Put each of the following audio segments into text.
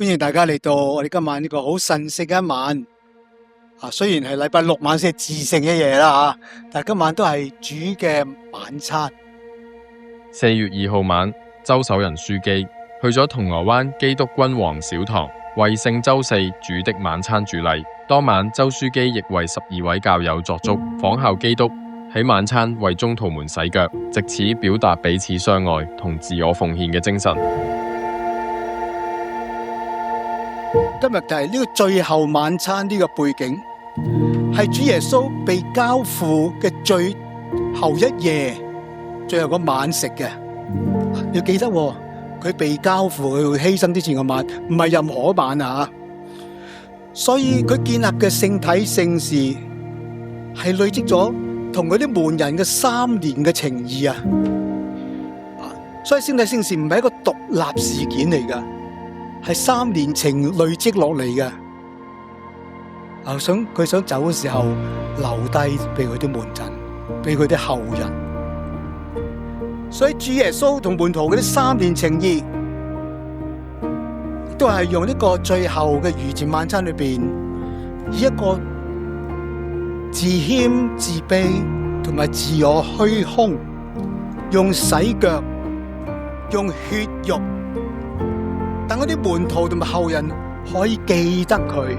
歡迎大家嚟到我哋今晚呢個好神聖嘅一晚。雖然係禮拜六晚先係至聖嘅夜啦但係今晚都係主嘅晚餐。4月2號晚，周守仁樞機去咗銅鑼灣基督君王小堂為聖週四主的晚餐主禮。當晚，周樞機亦為12位教友作祝，仿效基督喺晚餐為宗徒們洗腳，藉此表達彼此相愛同自我奉獻嘅精神。今日就係呢個最後晚餐呢個背景，係主耶穌被交付嘅最後一夜，最後個晚食嘅。要記得佢被交付，佢會犧牲之前個晚，唔係任何晚所以佢建立嘅聖體聖事係累積咗同佢啲門人嘅3年嘅情誼所以聖體聖事唔係一個獨立事件嚟噶，係3年情累積落嚟嘅。佢想走嘅時候留低俾佢啲門人，俾佢啲後人。所以主耶穌同門徒嗰啲3年情誼，都係用呢個最後嘅逾節晚餐裏邊，以一個自謙自卑同埋自我虛空，用洗腳，用血肉，等嗰啲門徒同埋後人可以記得佢，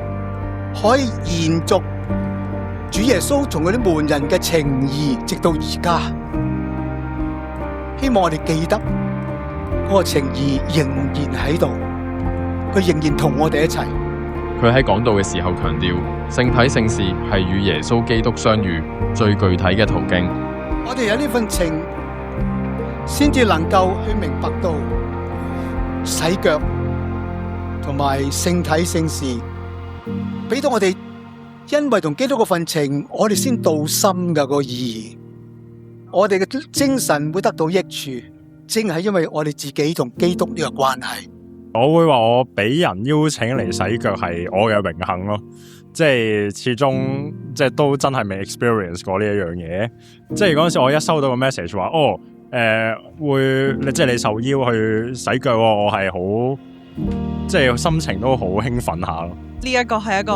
可以延續主耶穌同嗰啲門人嘅情誼，直到而家。希望我哋記得嗰個情誼仍然喺度，佢仍然同我哋一齊。佢喺講道嘅時候強調，聖體聖事係與耶穌基督相遇最具體嘅途徑。我哋有呢份情，先至能夠去明白到洗腳同埋聖體聖事，俾到我哋因為同基督嗰份情，我哋先到心嘅個意義。我哋嘅精神會得到益處，正係因為我哋自己同基督呢個關係。我會話我俾人邀請嚟洗腳係我嘅榮幸咯，即係始終即係都真係未 experience 過呢一樣嘢。即係嗰陣時我一收到個 message 話即係你受邀去洗腳，我係好即係心情都好興奮下咯。呢一個係一個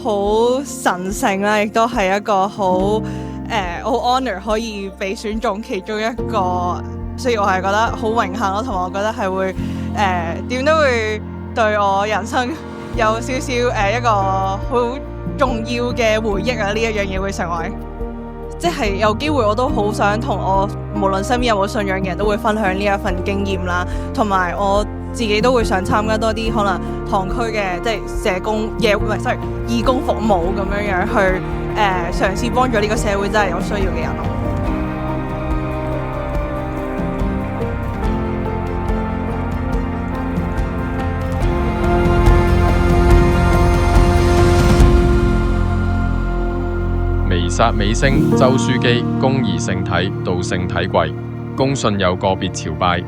好神聖啦，亦都係一個好honor 可以被選中其中一個，所以我係覺得好榮幸咯，同埋我覺得係會點都會對我人生有少少一個好重要嘅回憶啊！呢一樣嘢會成為，即係有機會我都好想同我無論身邊有冇信仰嘅人都會分享呢一份經驗啦，同埋我自己都會想參加多啲可能堂區嘅即係社工義工服務咁樣去嘗試幫助呢個社會真係有需要嘅人咯。彌撒尾聲，周樞機公儀聖體到聖體櫃，公信有個別朝拜。